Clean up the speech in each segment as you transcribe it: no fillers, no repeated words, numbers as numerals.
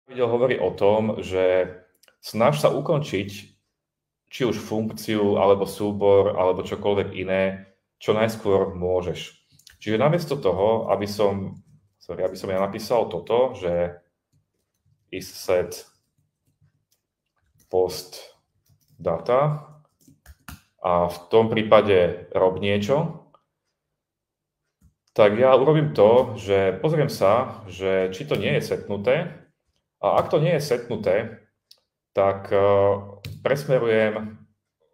Video hovorí o tom, že snaž sa ukončiť či už funkciu, alebo súbor, alebo čokoľvek iné, čo najskôr môžeš. Čiže namiesto toho, aby som ja napísal toto, že isSet post data a v tom prípade rob niečo, tak ja urobím to, že pozriem sa, že či to nie je setnuté, a ak to nie je setnuté, tak presmerujem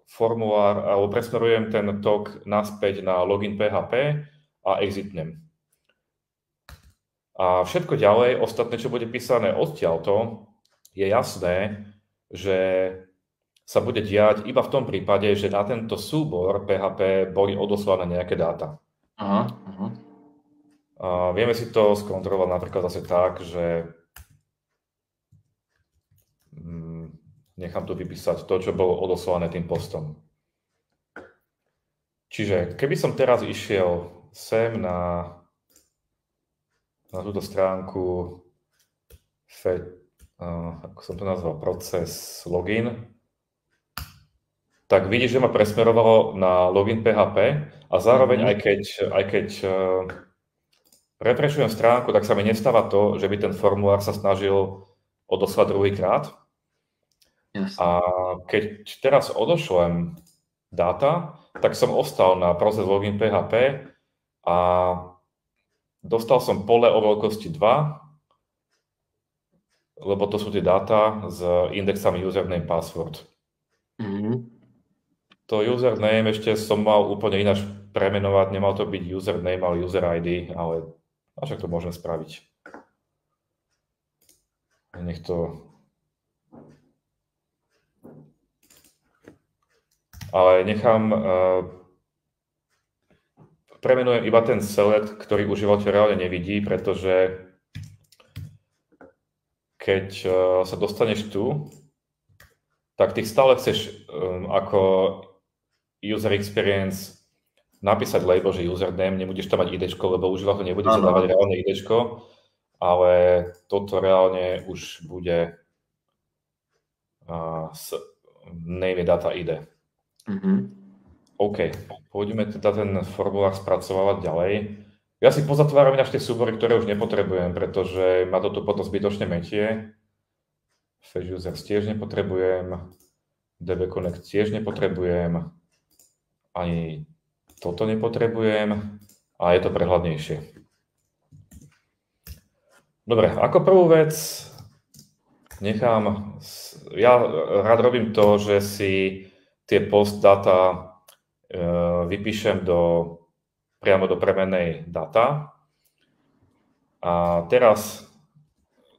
formulár, alebo presmerujem ten tok naspäť na login PHP a exitnem. A všetko ďalej, ostatné, čo bude písané odtiaľto, je jasné, že sa bude diať iba v tom prípade, že na tento súbor PHP boli odoslané nejaké dáta. A vieme si to skontrolovať napríklad zase tak, že nechám tu vypísať to, čo bolo odoslané tým postom. Čiže keby som teraz išiel sem na túto stránku, ako som to nazval, proces login, tak vidíš, že ma presmerovalo na login PHP a zároveň aj keď refreshujem stránku, tak sa mi nestáva to, že by ten formulár sa snažil odoslať druhýkrát. A keď teraz odošlem dáta, tak som ostal na proces login PHP a dostal som pole o veľkosti 2, lebo to sú tie dáta s indexami username password. To username ešte som mal úplne ináč premenovať, nemal to byť username, ale user ID, ale však to môžeme spraviť. Nech to... Ale premenujem iba ten select, ktorý užívateľ reálne nevidí, pretože keď sa dostaneš tu, tak ty stále chceš ako user experience napísať label, že username, nebudeš tam mať idečko, lebo užívateľ nebude zadávať reálne idečko, ale toto reálne už bude name data ID. OK, pôjdeme teda ten formulár spracovávať ďalej. Ja si pozatváram ináč tie súbory, ktoré už nepotrebujem, pretože ma to tu potom zbytočne metie. Fetch users tiež nepotrebujem, DB Connect tiež nepotrebujem, ani toto nepotrebujem a je to prehľadnejšie. Dobre, ako prvú vec ja rád robím to, že si tie post data vypíšem priamo do premennej data. A teraz,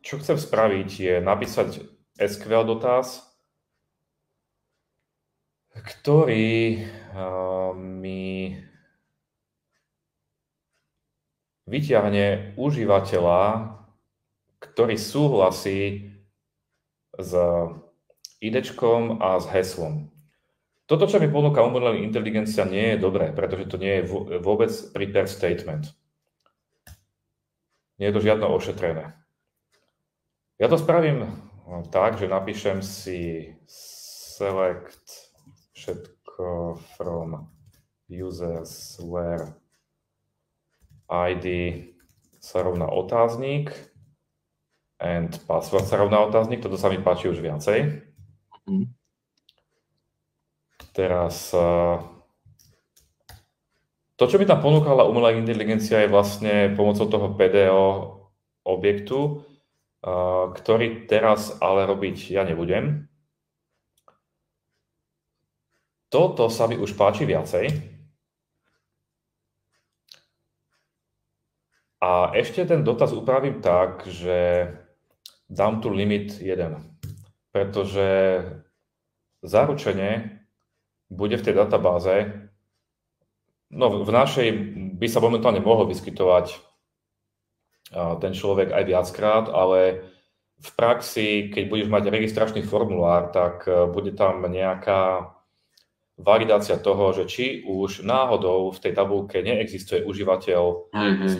čo chcem spraviť, je napísať SQL dotaz, ktorý mi vyťahne užívateľa, ktorý súhlasí s idečkom a s heslom. Toto, čo mi ponúka umelá inteligencia, nie je dobré, pretože to nie je vôbec prepared statement. Nie je to žiadno ošetrené. Ja to spravím tak, že napíšem si select všetko from users where ID sa rovná otáznik and password sa rovná otáznik. Toto sa mi páči už viacej. Teraz, to, čo mi tam ponúkala umelá inteligencia, je vlastne pomocou toho PDO objektu, ktorý teraz ale robiť ja nebudem. Toto sa mi už páči viacej. A ešte ten dotaz upravím tak, že dám tu limit 1, pretože zaručene bude v tej databáze, no v našej by sa momentálne mohol vyskytovať ten človek aj viackrát, ale v praxi, keď budeš mať registračný formulár, tak bude tam nejaká validácia toho, že či už náhodou v tej tabuľke neexistuje užívateľ s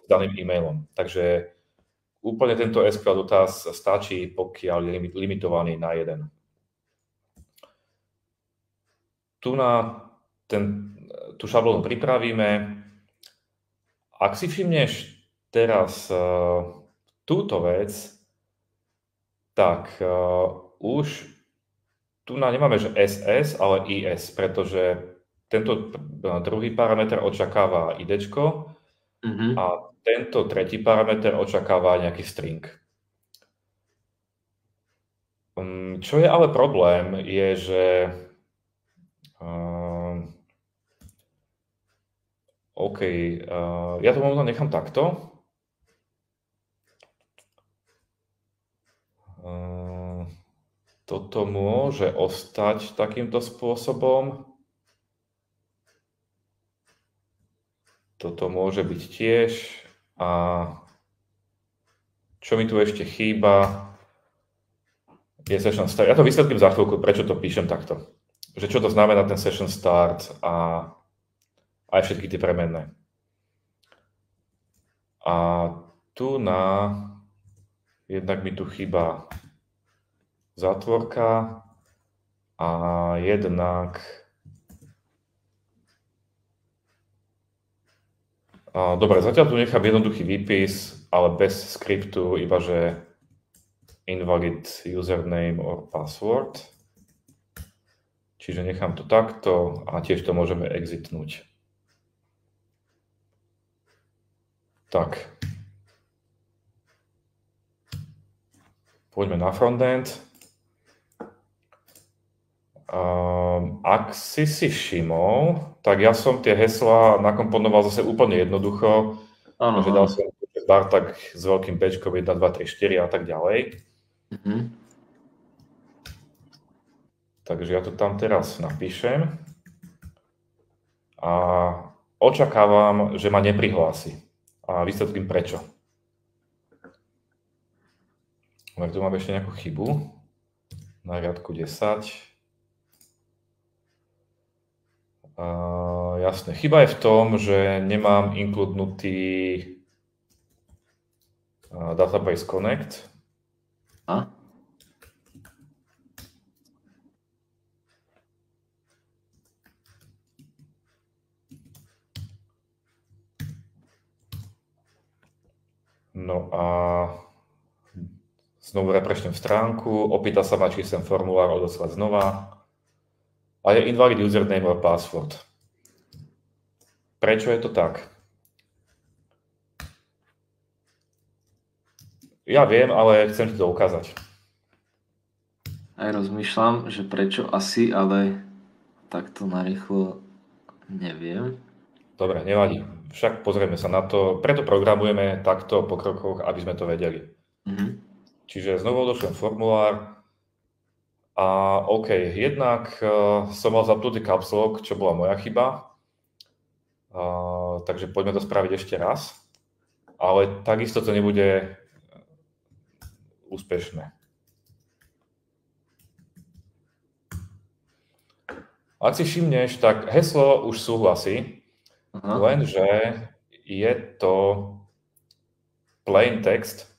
daným e-mailom. Takže úplne tento SQL dotaz stačí, pokiaľ je limitovaný na 1. Tú šablónu pripravíme. Ak si všimneš teraz túto vec, tak už tu nemáme, že SS, ale IS, pretože tento druhý parameter očakáva IDčko a tento tretí parameter očakáva nejaký string. Čo je ale problém, je, že OK, ja to možno nechám takto. Toto môže ostať takýmto spôsobom. Toto môže byť tiež. A čo mi tu ešte chýba, je session start. Ja to vysvetlím za chvíľku, prečo to píšem takto. Že čo to znamená ten session start a aj všetky tie premenné. A tu jednak mi tu chýba zátvorka a jednak dobre, zatiaľ tu nechám jednoduchý výpis, ale bez skriptu, iba že invalid username or password. Čiže nechám to takto a tiež to môžeme exitnúť. Tak. Poďme na frontend. Ak si všimol, tak ja som tie heslá nakomponoval zase úplne jednoducho. Že dal som bar tak s veľkým Bčkom 1, 2, 3, 4 a tak ďalej. Takže ja to tam teraz napíšem a očakávam, že ma neprihlási. A vysvetlím prečo. Tak tu mám ešte nejakú chybu na riadku 10. Jasné, chyba je v tom, že nemám inkludnutý Database Connect. No a znovu refreshnem stránku, opýta sa ma, či chcem formulár odoslať znova. A je invalid username or password. Prečo je to tak? Ja viem, ale chcem ti to ukázať. Aj rozmýšľam, že prečo asi, ale takto narýchlo neviem. Dobre, nevadí. Však pozrieme sa na to. Preto programujeme takto po krokoch, aby sme to vedeli. Čiže znovu odošlem formulár. A OK, jednak som mal zapnutý caps lock, čo bola moja chyba. Takže poďme to spraviť ešte raz. Ale takisto to nebude úspešné. Ak si všimneš, tak heslo už súhlasí, lenže je to plain text,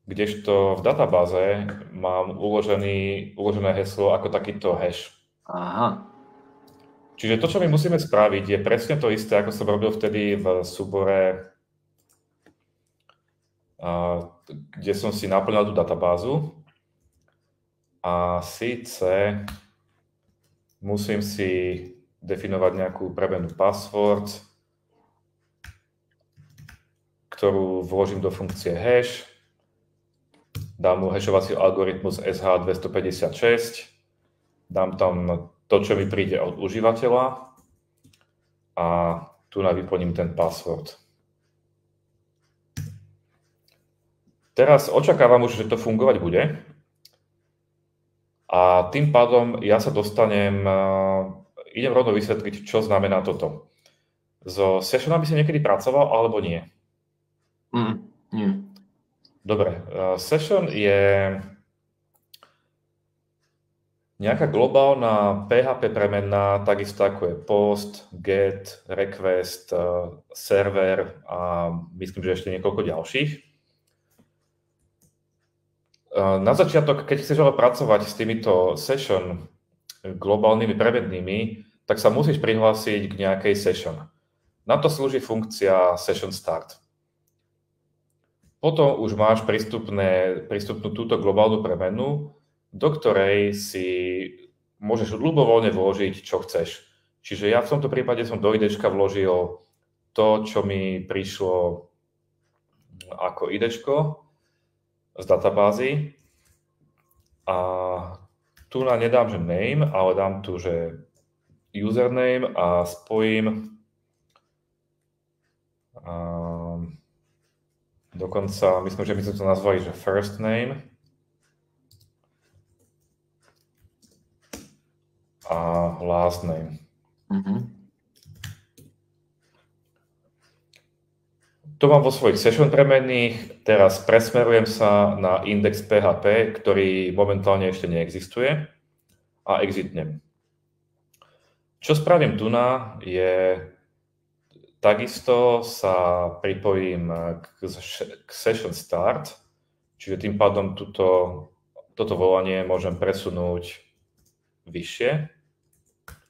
kdežto v databáze mám uložené heslo ako takýto hash. Čiže to, čo my musíme spraviť, je presne to isté, ako som robil vtedy v súbore, kde som si naplňal tú databázu. A síce musím si definovať nejakú premennú password, ktorú vložím do funkcie hash. Dám mu hashovací algoritmus SH256. Dám tam to, čo mi príde od užívateľa. A tu vyplním ten password. Teraz očakávam už, že to fungovať bude. A tým pádom ja sa dostanem, idem rovno vysvetliť, čo znamená toto. So sessionami si niekedy pracoval, alebo nie? Nie. Dobre, session je nejaká globálna PHP premenná, takisto ako je post, get, request, server a myslím, že ešte niekoľko ďalších. Na začiatok, keď chceš ale pracovať s týmito session globálnymi prevednými, tak sa musíš prihlásiť k nejakej session. Na to slúži funkcia Session Start. Potom už máš prístupnú túto globálnu premenu, do ktorej si môžeš ľubovoľne vložiť, čo chceš. Čiže ja v tomto prípade som do IDčka vložil to, čo mi prišlo ako IDčko z databázy. A tu nedám, že name, ale dám tu, že username a spojím dokonca, myslím, že by sme to nazvali, že first name a last name. To mám vo svojich session premenných, teraz presmerujem sa na index PHP, ktorý momentálne ešte neexistuje a exitnem. Čo spravím tu je, takisto sa pripojím k Session Start, čiže tým pádom toto volanie môžem presunúť vyššie.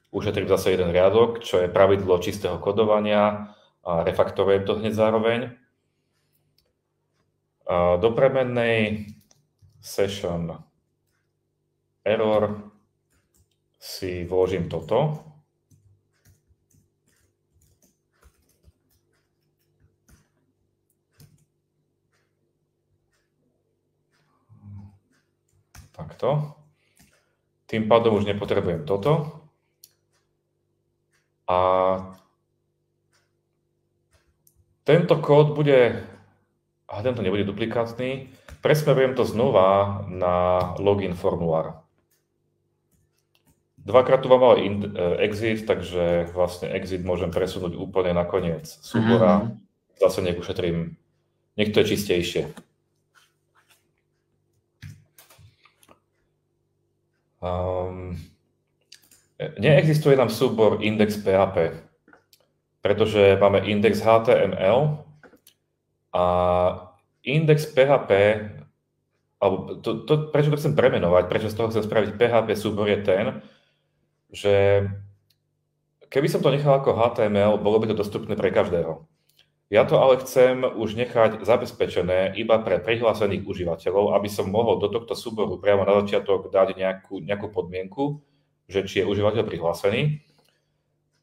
Ušetrím zase jeden riadok, čo je pravidlo čistého kodovania a refaktorujem to hneď zároveň. Do premennej Session Error si vložím toto. Takto. Tým pádom už nepotrebujem toto. A tento kód tento nebude duplikátny. Presmerujem to znova na login formulár. Dvakrát tu mám ale exit, takže vlastne exit môžem presunúť úplne na koniec súbora. Zase nech ušetrím, nech to je čistejšie. Neexistuje nám súbor index PHP, pretože máme index HTML a index PHP, alebo prečo to chcem premenovať, prečo z toho chcem spraviť PHP súbor je ten, že keby som to nechal ako HTML, bolo by to dostupné pre každého. Ja to ale chcem už nechať zabezpečené iba pre prihlásených užívateľov, aby som mohol do tohto súboru priamo na začiatok dať nejakú podmienku, že či je užívateľ prihlásený.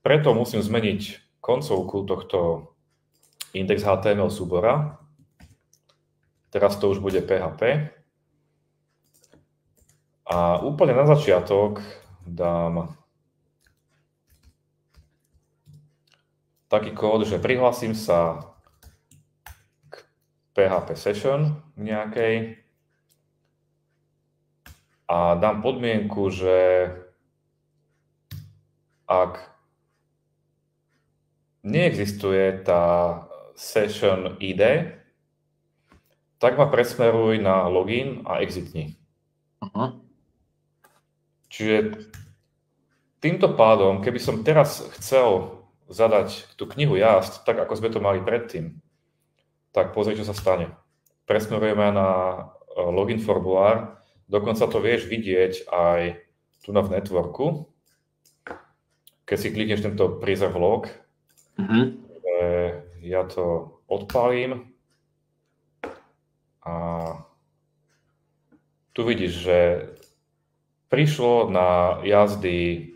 Preto musím zmeniť koncovku tohto index HTML súbora. Teraz to už bude PHP. A úplne na začiatok dám taký kód, že prihlásim sa k PHP session nejakej a dám podmienku, že ak neexistuje tá session ID, tak ma presmeruj na login a exitni. Čiže týmto pádom, keby som teraz chcel zadať tú knihu jazd, tak ako sme to mali predtým, tak pozri, čo sa stane. Presmerujeme na login formulár, dokonca to vieš vidieť aj tu na v networku. Keď si klikneš tento preserve log, ja to odpálím a tu vidíš, že prišlo na jazdy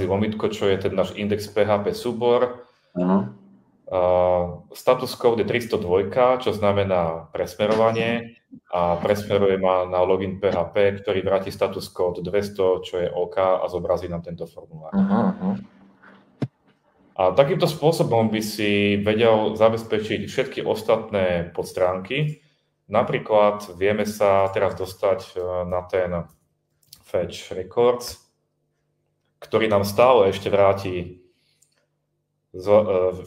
lomitko, čo je ten náš index PHP súbor. Status code je 302, čo znamená presmerovanie a presmeruje ma na login PHP, ktorý vráti status code 200, čo je OK a zobrazí nám tento formulár. A takýmto spôsobom by si vedel zabezpečiť všetky ostatné podstránky. Napríklad vieme sa teraz dostať na ten fetch records, ktorý nám stále ešte vráti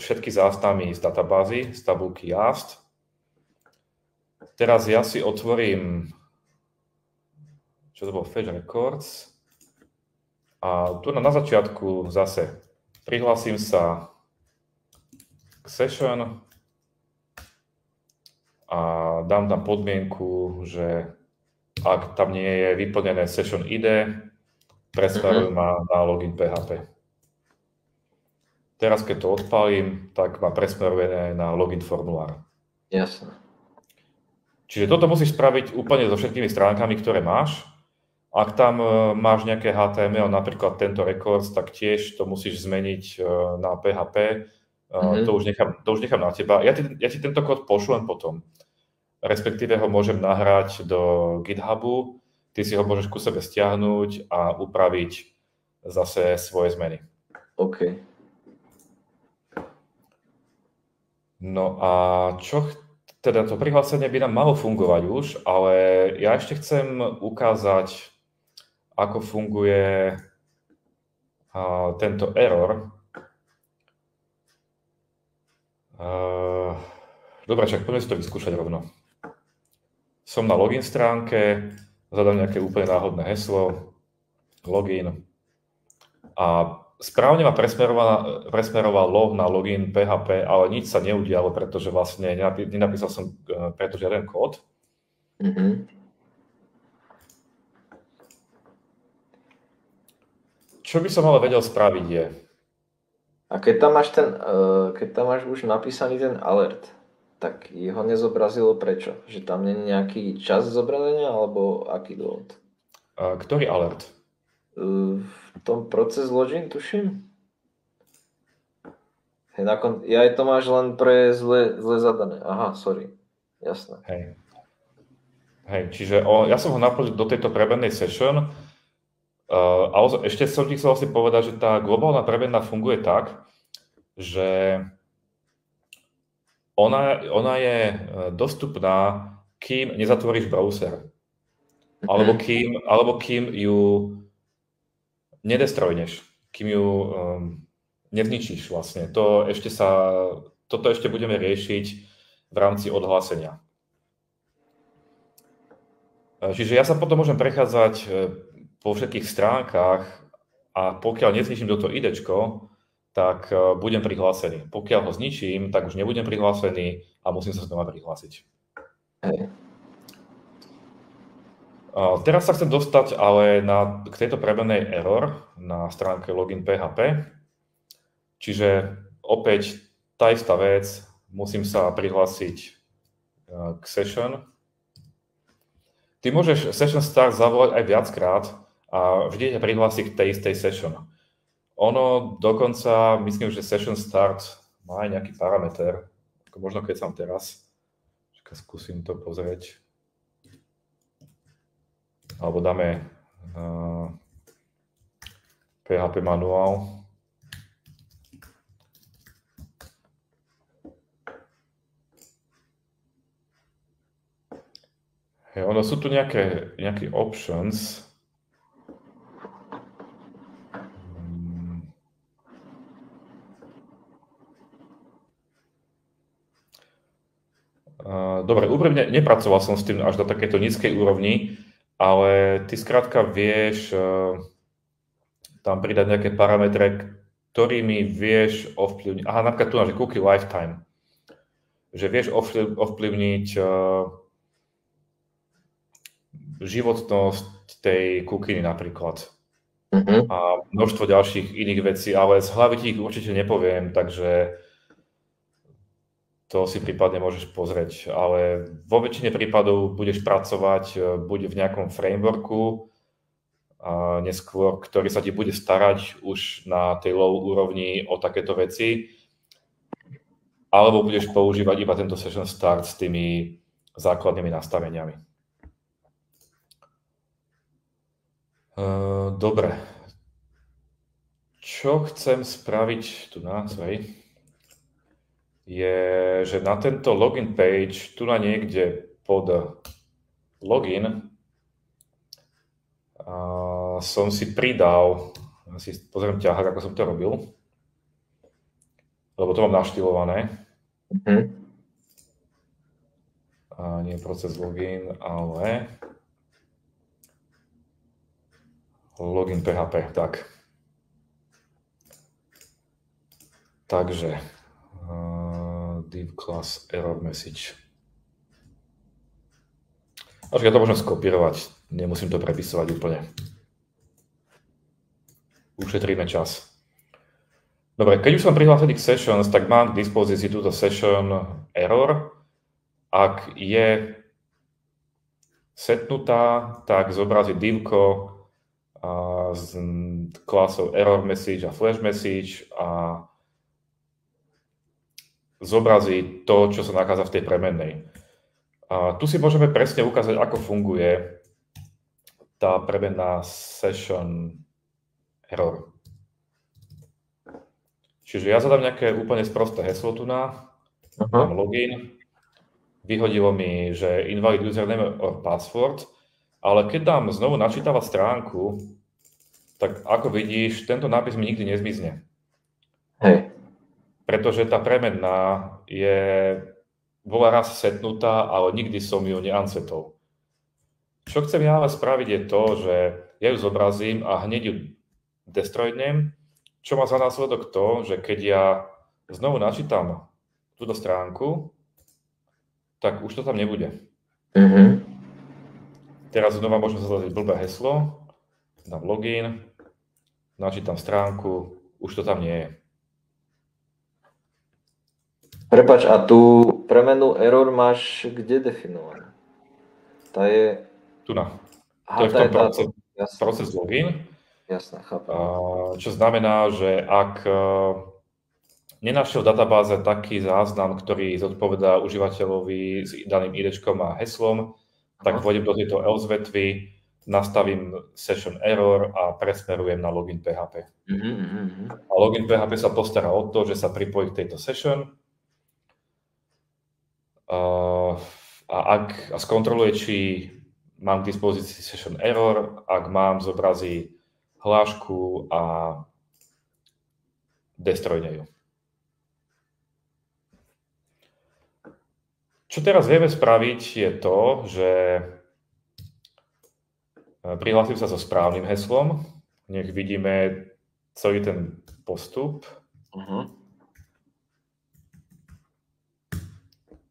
všetky záznamy z databázy, z tabulky JAST. Teraz ja si otvorím, čo to bol, fetch records. A tu na začiatku zase prihlásim sa k session a dám tam podmienku, že ak tam nie je vyplnené session ID, presmerujú ma na login PHP. Teraz, keď to odpálim, tak ma presmeruje na login formulár. Jasné. Čiže toto musíš spraviť úplne so všetkými stránkami, ktoré máš. Ak tam máš nejaké HTML, napríklad tento records, tak tiež to musíš zmeniť na PHP. To už nechám na teba. Ja ti tento kód pošlem potom. Respektíve ho môžem nahrať do GitHubu. Ty si ho môžeš ku sebe stiahnuť a upraviť zase svoje zmeny. OK. No a teda to prihlásenie by nám malo fungovať už, ale ja ešte chcem ukázať, ako funguje tento error. Dobre, však poďme si to vyskúšať rovno. Som na login stránke, zadám nejaké úplne náhodné heslo, login a správne ma presmerovalo na login PHP, ale nič sa neudialo, pretože vlastne nenapísal som preto žiaden kód. Čo by som ale vedel spraviť je... A keď tam máš už napísaný ten alert, tak jeho nezobrazilo prečo? Že tam nie je nejaký čas zobrazenia, alebo aký dôvod? Ktorý alert? V tom proces login, tuším. Ja to máš len pre zle zadané. Aha, sorry. Jasné. Hej, čiže ja som ho naplnil do tejto prebennej session. A ešte som ti chcel asi povedať, že tá globálna prebenná funguje tak, že ona je dostupná, kým nezatvoríš browser. Alebo kým ju nedestrojneš, kým ju nezničíš vlastne. Toto ešte budeme riešiť v rámci odhlásenia. Čiže ja sa potom môžem prechádzať po všetkých stránkach a pokiaľ nezničím toto idečko, tak budem prihlásený. Pokiaľ ho zničím, tak už nebudem prihlásený a musím sa znova prihlásiť. Teraz sa chcem dostať ale k tejto prebenej error na stránke login PHP. Čiže opäť tá istá vec, musím sa prihlásiť k session. Ty môžeš session start zavolať aj viackrát a vždy ťa prihlási k tej istej session. Ono dokonca, myslím, že session start má aj nejaký parameter, ako možno keď som teraz. Skúsim to pozrieť. Alebo dáme PHP manuál. Ono sú tu nejaké options. Dobre, úprimne nepracoval som s tým až do takéto nízkej úrovni, ale ty skrátka vieš tam pridať nejaké parametre, ktorými vieš ovplyvniť. Aha, napríklad tu máš cookie lifetime. Že vieš ovplyvniť životnosť tej kukiny napríklad. A množstvo ďalších iných vecí, ale z hlavy ti ich určite nepoviem, takže to si prípadne môžeš pozrieť. Ale vo väčšine prípadov budeš pracovať buď v nejakom frameworku, a neskôr, ktorý sa ti bude starať už na tej low úrovni o takéto veci, alebo budeš používať iba tento session start s tými základnými nastaveniami. Dobre. Čo chcem spraviť tu je, že na tento login page, tu na niekde pod login, som si pridal, pozriem ťahák, ako som to robil, lebo to mám naštylované. Nie proces login, ale login PHP, tak. Takže div class error message. Až ja to môžem skopírovať, nemusím to prepisovať úplne. Ušetríme čas. Dobre, keď už som prihlásený k sessions, tak mám k dispozícii túto session error. Ak je setnutá, tak zobrazí divko s klasou error message a flash message a zobrazí to, čo sa nachádza v tej premennej. A tu si môžeme presne ukázať, ako funguje tá premenná session error. Čiže ja zadám nejaké úplne sprosté heslo tu na, dám login, vyhodilo mi, že invalid username or password, ale keď dám znovu načítavať stránku, tak ako vidíš, tento nápis mi nikdy nezmizne. Hej. Pretože tá premenná bola raz setnutá, ale nikdy som ju neunsetol. Čo chcem ja ale spraviť je to, že ja ju zobrazím a hneď ju destroynem, čo má za následok to, že keď ja znovu načítam túto stránku, tak už to tam nebude. Teraz znova môžem zadať blbé heslo, dám login, načítam stránku, už to tam nie je. Prepáč, a tú premenu error máš kde definovanú? Tá je... Tu na. To je v tom proces login. Jasné, chápem. Čo znamená, že ak nenašiel v databáze taký záznam, ktorý zodpovedá užívateľovi s daným IDčkom a heslom, tak pôjdem do tejto else vetvy, nastavím session error a presmerujem na login PHP. A login PHP sa postará o to, že sa pripojí k tejto session a skontroluje, či mám k dispozícii session error, ak mám, zobrazí hlášku a destrojne ju. Čo teraz vieme spraviť je to, že prihlásim sa so správnym heslom, nech vidíme celý ten postup.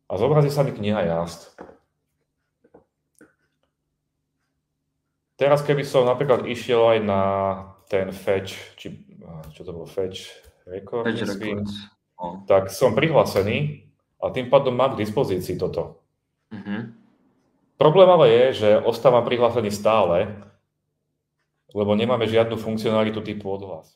A zobrazí sa mi kniha jazd. Teraz keby som napríklad išiel aj na ten fetch, čo to bolo, fetch record, tak som prihlásený a tým pádom mám k dispozícii toto. Problém ale je, že ostávam prihlásený stále, lebo nemáme žiadnu funkcionalitu typu odhlas.